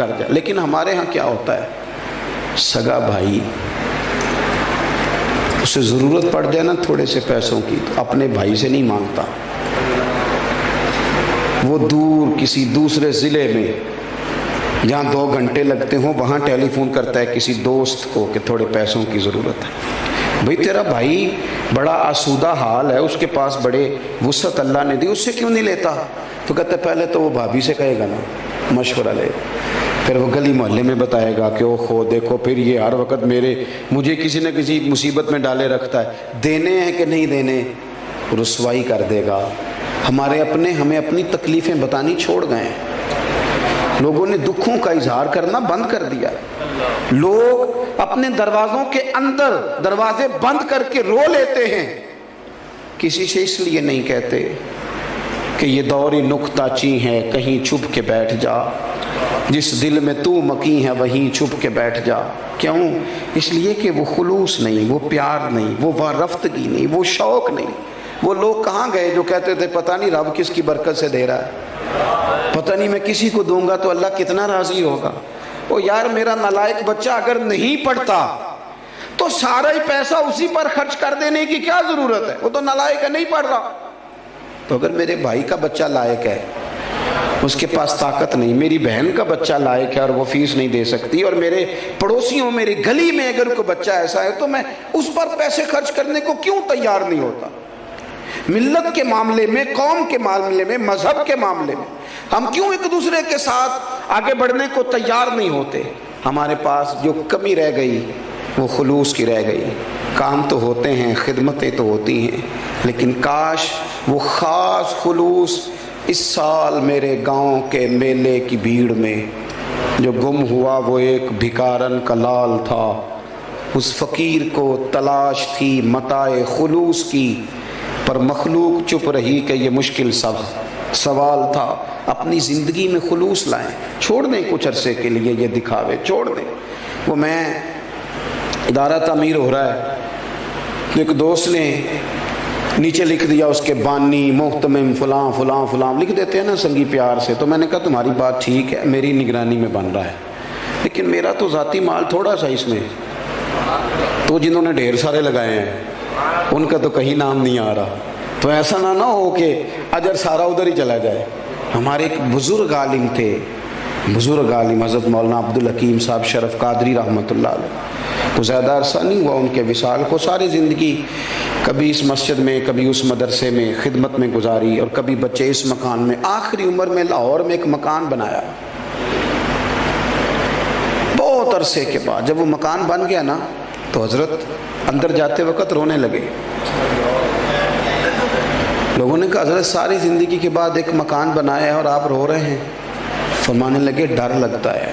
کر جائے. لیکن ہمارے ہاں کیا ہوتا ہے, سگا بھائی اسے ضرورت پڑ جائے نا تھوڑے سے پیسوں کی تو اپنے بھائی سے نہیں مانگتا, وہ دور کسی دوسرے ضلع میں جہاں 2 گھنٹے لگتے ہوں وہاں ٹیلی فون کرتا ہے کسی دوست کو کہ تھوڑے پیسوں کی ضرورت ہے. بھئی تیرا بھائی بڑا آسودہ حال ہے, اس کے پاس بڑے وسعت اللہ نے دی, اس سے کیوں نہیں لیتا؟ تو کہتے پہلے تو وہ بھابھی سے کہے گا نا, مشورہ لے, پھر وہ گلی محلے میں بتائے گا کہ او خو دیکھو پھر یہ ہر وقت مجھے کسی نہ کسی مصیبت میں ڈالے رکھتا ہے, دینے ہیں کہ نہیں دینے, رسوائی کر دے گا. ہمارے اپنے ہمیں اپنی تکلیفیں بتانی چھوڑ گئے ہیں, لوگوں نے دکھوں کا اظہار کرنا بند کر دیا. لوگ اپنے دروازوں کے اندر دروازے بند کر کے رو لیتے ہیں, کسی سے اس لیے نہیں کہتے کہ یہ دوری نکتہ چی ہے, کہیں چھپ کے بیٹھ جا, جس دل میں تو مکی ہے وہیں چھپ کے بیٹھ جا. کیوں؟ اس لیے کہ وہ خلوص نہیں, وہ پیار نہیں, وہ وارفتگی نہیں, وہ شوق نہیں. وہ لوگ کہاں گئے جو کہتے تھے پتہ نہیں رب کس کی برکت سے دے رہا ہے, پتہ نہیں میں کسی کو دوں گا تو اللہ کتنا راضی ہوگا. او یار میرا نالائق بچہ اگر نہیں پڑھتا تو سارا ہی پیسہ اسی پر خرچ کر دینے کی کیا ضرورت ہے, وہ تو نالائق ہے, نہیں پڑھ رہا. تو اگر میرے بھائی کا بچہ لائق ہے, اس کے پاس طاقت نہیں, میری بہن کا بچہ لائق ہے اور وہ فیس نہیں دے سکتی, اور میرے پڑوسیوں میری گلی میں اگر کوئی بچہ ایسا ہے تو میں اس پر پیسے خرچ کرنے کو کیوں تیار نہیں ہوتا؟ ملت کے معاملے میں, قوم کے معاملے میں, مذہب کے معاملے میں ہم کیوں ایک دوسرے کے ساتھ آگے بڑھنے کو تیار نہیں ہوتے؟ ہمارے پاس جو کمی رہ گئی وہ خلوص کی رہ گئی. کام تو ہوتے ہیں, خدمتیں تو ہوتی ہیں, لیکن کاش وہ خاص خلوص اس سال میرے گاؤں کے میلے کی بھیڑ میں جو گم ہوا وہ ایک بھکارن کا لال تھا. اس فقیر کو تلاش تھی متاع خلوص کی, پر مخلوق چپ رہی کہ یہ مشکل سوال تھا. اپنی زندگی میں خلوص لائیں, چھوڑ دیں کچھ عرصے کے لیے یہ دکھاوے, چھوڑ دیں. وہ میں ادارہ تعمیر ہو رہا ہے, ایک دوست نے نیچے لکھ دیا اس کے بانی محتمم فلاں فلاں فلاں لکھ دیتے ہیں نا سنگی پیار سے. تو میں نے کہا تمہاری بات ٹھیک ہے, میری نگرانی میں بن رہا ہے, لیکن میرا تو ذاتی مال تھوڑا سا اس میں, تو جنہوں نے ڈھیر سارے لگائے ہیں ان کا تو کہیں نام نہیں آ رہا. تو ایسا نہ ہو کہ اجر سارا ادھر ہی چلا جائے. ہمارے ایک بزرگ عالم تھے, بزرگ عالم حضرت مولانا عبدالحکیم صاحب شرف قادری رحمۃ اللہ علیہ. تو زیادہ عرصہ نہیں ہوا ان کے وصال کو, ساری زندگی کبھی اس مسجد میں, کبھی اس مدرسے میں خدمت میں گزاری, اور کبھی بچے اس مکان میں. آخری عمر میں لاہور میں ایک مکان بنایا. بہت عرصے کے بعد جب وہ مکان بن گیا نا تو حضرت اندر جاتے وقت رونے لگے. لوگوں نے کہا حضرت ساری زندگی کے بعد ایک مکان بنایا ہے اور آپ رو رہے ہیں. فرمانے لگے ڈر لگتا ہے,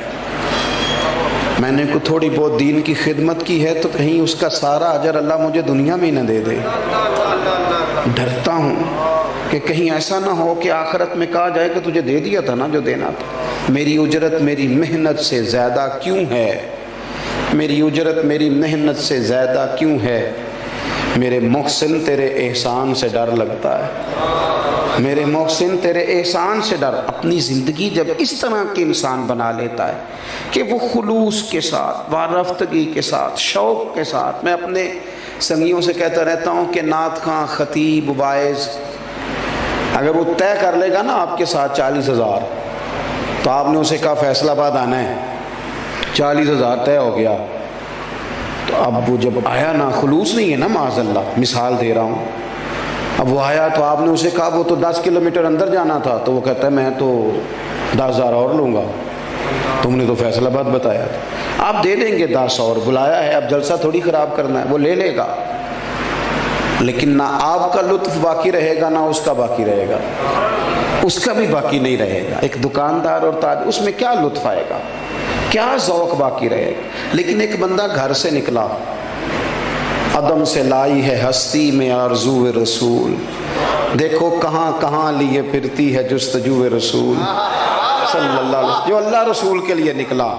میں نے کوئی تھوڑی بہت دین کی خدمت کی ہے تو کہیں اس کا سارا اجر اللہ مجھے دنیا میں ہی نہ دے دے. ڈرتا ہوں کہ کہیں ایسا نہ ہو کہ آخرت میں کہا جائے کہ تجھے دے دیا تھا نا جو دینا تھا. میری اجرت میری محنت سے زیادہ کیوں ہے, میری اجرت میری محنت سے زیادہ کیوں ہے. میرے محسن تیرے احسان سے ڈر لگتا ہے, میرے محسن تیرے احسان سے ڈر. اپنی زندگی جب اس طرح کے انسان بنا لیتا ہے کہ وہ خلوص کے ساتھ, وارفتگی کے ساتھ, شوق کے ساتھ. میں اپنے سنگیوں سے کہتا رہتا ہوں کہ نعت خواں, خطیب, واعظ اگر وہ طے کر لے گا نا آپ کے ساتھ 40,000 تو آپ نے اسے کہا فیصل آباد آنا ہے, 40,000 طے ہو گیا. تو اب وہ جب آیا نا, خلوص نہیں ہے نا معاذ اللہ, مثال دے رہا ہوں, اب وہ آیا تو آپ نے اسے کہا وہ تو 10 کلومیٹر اندر جانا تھا, تو وہ کہتا ہے میں تو 10,000 اور لوں گا, تم نے تو فیصل آباد بتایا تھا. آپ دے دیں گے 10 اور, بلایا ہے, اب جلسہ تھوڑی خراب کرنا ہے, وہ لے لے گا. لیکن نہ آپ کا لطف باقی رہے گا نہ اس کا باقی رہے گا, اس کا بھی باقی نہیں رہے گا. ایک دکاندار اور تاجر, اس میں کیا لطف آئے گا, کیا ذوق باقی رہے گا. لیکن ایک بندہ گھر سے نکلا, عدم سے لائی ہے ہستی میں آرزو رسول, دیکھو کہاں کہاں لیے پھرتی ہے جستجو رسول صلی اللہ علیہ وسلم. جو اللہ رسول کے لیے نکلا,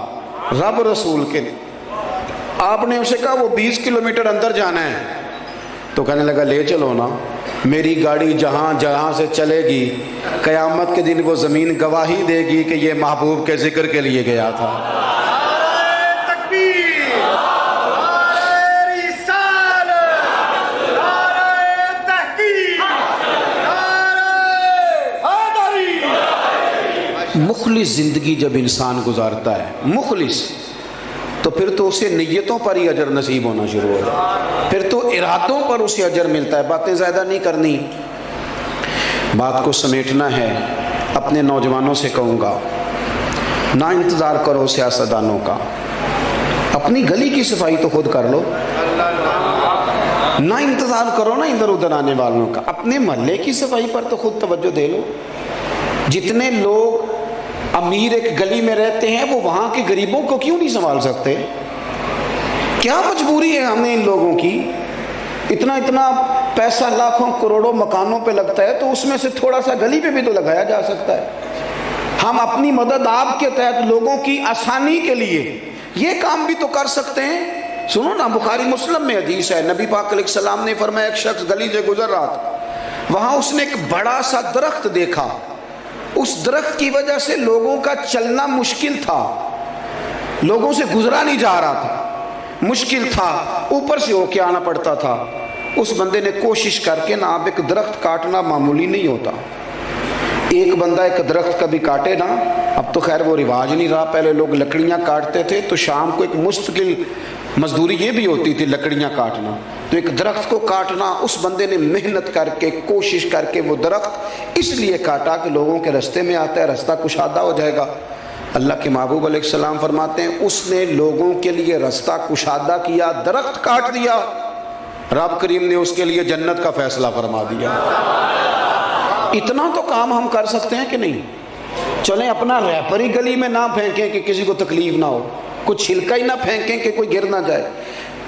رب رسول کے لیے, آپ نے اسے کہا وہ 20 کلومیٹر اندر جانا ہے, تو کہنے لگا لے چلو نا، میری گاڑی جہاں جہاں سے چلے گی قیامت کے دن وہ زمین گواہی دے گی کہ یہ محبوب کے ذکر کے لیے گیا تھا۔ مخلص زندگی جب انسان گزارتا ہے، مخلص، تو پھر تو اسے نیتوں پر ہی اجر نصیب ہونا شروع ہوگا، پھر تو ارادوں پر اسے اجر ملتا ہے۔ باتیں زیادہ نہیں کرنی، بات کو سمیٹنا ہے۔ اپنے نوجوانوں سے کہوں گا، نہ انتظار کرو سیاستدانوں کا، اپنی گلی کی صفائی تو خود کر لو، نہ انتظار کرو نا ادھر ادھر آنے والوں کا، اپنے محلے کی صفائی پر تو خود توجہ دے لو۔ جتنے لوگ امیر ایک گلی میں رہتے ہیں وہ وہاں کے غریبوں کو کیوں نہیں سنبھال سکتے؟ کیا مجبوری ہے ہمیں ان لوگوں کی؟ اتنا اتنا پیسہ لاکھوں کروڑوں مکانوں پہ لگتا ہے تو اس میں سے تھوڑا سا گلی پہ بھی تو لگایا جا سکتا ہے۔ ہم اپنی مدد آپ کے تحت لوگوں کی آسانی کے لیے یہ کام بھی تو کر سکتے ہیں۔ سنو نا، بخاری مسلم میں حدیث ہے، نبی پاک علیہ السلام نے فرمایا ایک شخص گلی سے گزر رہا تھا، وہاں اس نے ایک بڑا سا درخت دیکھا، اس درخت کی وجہ سے لوگوں کا چلنا مشکل تھا، لوگوں سے گزرا نہیں جا رہا تھا، مشکل تھا، اوپر سے ہو کے آنا پڑتا تھا۔ اس بندے نے کوشش کر کے نا، اب ایک درخت کاٹنا معمولی نہیں ہوتا، ایک بندہ ایک درخت کبھی کاٹے نا، اب تو خیر وہ رواج نہیں رہا، پہلے لوگ لکڑیاں کاٹتے تھے تو شام کو ایک مستقل مزدوری یہ بھی ہوتی تھی لکڑیاں کاٹنا، تو ایک درخت کو کاٹنا، اس بندے نے محنت کر کے کوشش کر کے وہ درخت اس لیے کاٹا کہ لوگوں کے رستے میں آتا ہے، رستہ کشادہ ہو جائے گا۔ اللہ کے محبوب علیہ السلام فرماتے ہیں اس نے لوگوں کے لیے رستہ کشادہ کیا، درخت کاٹ دیا، رب کریم نے اس کے لیے جنت کا فیصلہ فرما دیا۔ اتنا تو کام ہم کر سکتے ہیں کہ نہیں؟ چلیں اپنا ریپر ہی گلی میں نہ پھینکیں کہ کسی کو تکلیف نہ ہو، کچھ چھلکا ہی نہ پھینکیں کہ کوئی گر نہ جائے،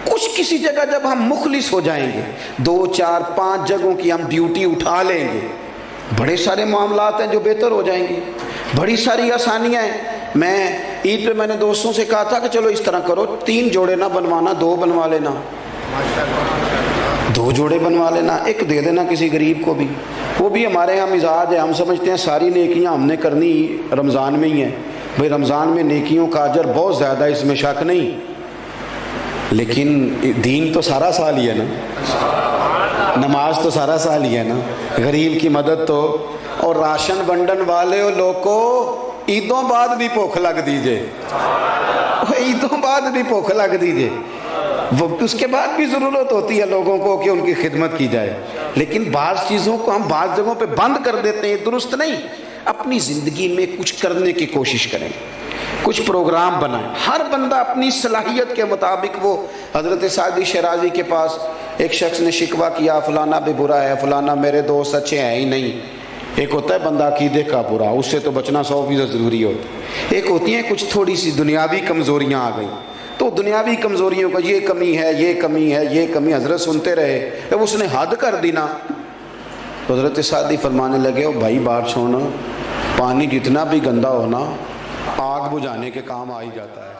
کچھ کسی جگہ جب ہم مخلص ہو جائیں گے، 2 4 5 جگہوں کی ہم ڈیوٹی اٹھا لیں گے، بڑے سارے معاملات ہیں جو بہتر ہو جائیں گے، بڑی ساری آسانیاں ہیں۔ میں عید پہ میں نے دوستوں سے کہا تھا کہ چلو اس طرح کرو، 3 جوڑے نہ بنوانا، 2 بنوا لینا، 2 جوڑے بنوا لینا، ایک دے دینا کسی غریب کو بھی۔ وہ بھی ہمارے یہاں مزاج ہے، ہم سمجھتے ہیں ساری نیکیاں ہم نے کرنی رمضان میں ہی ہیں۔ بھئی رمضان میں نیکیوں کا اجر بہت زیادہ ہے، اس میں شک نہیں، لیکن دین تو سارا سال ہی ہے نا، نماز تو سارا سال ہی ہے نا، غریب کی مدد تو، اور راشن بنڈن والے لوگوں عیدوں بعد بھی بھوک لگ دیجئے، عیدوں بعد بھی بھوک لگ دیجئے، وہ اس کے بعد بھی ضرورت ہوتی ہے لوگوں کو کہ ان کی خدمت کی جائے، لیکن بعض چیزوں کو ہم بعض جگہوں پہ بند کر دیتے ہیں، درست نہیں۔ اپنی زندگی میں کچھ کرنے کی کوشش کریں، کچھ پروگرام بنائیں، ہر بندہ اپنی صلاحیت کے مطابق۔ وہ حضرت سعدی شیرازی کے پاس ایک شخص نے شکوہ کیا فلانا بھی برا ہے، فلانا میرے دوست اچھے ہیں ہی نہیں۔ ایک ہوتا ہے بندہ عقیدے کا برا، اس سے تو بچنا 100% ضروری ہوتا ہے۔ ایک ہوتی ہیں کچھ تھوڑی سی دنیاوی کمزوریاں آ گئی، تو دنیاوی کمزوریوں کا یہ کمی ہے، یہ کمی ہے، یہ کمی، حضرت سنتے رہے، جب اس نے حد کر دی نا تو حضرت سعدی فرمانے لگے، او بھائی بات چھوڑنا، پانی جتنا بھی گندا ہونا آگ بجھانے کے کام آ ہی جاتا ہے۔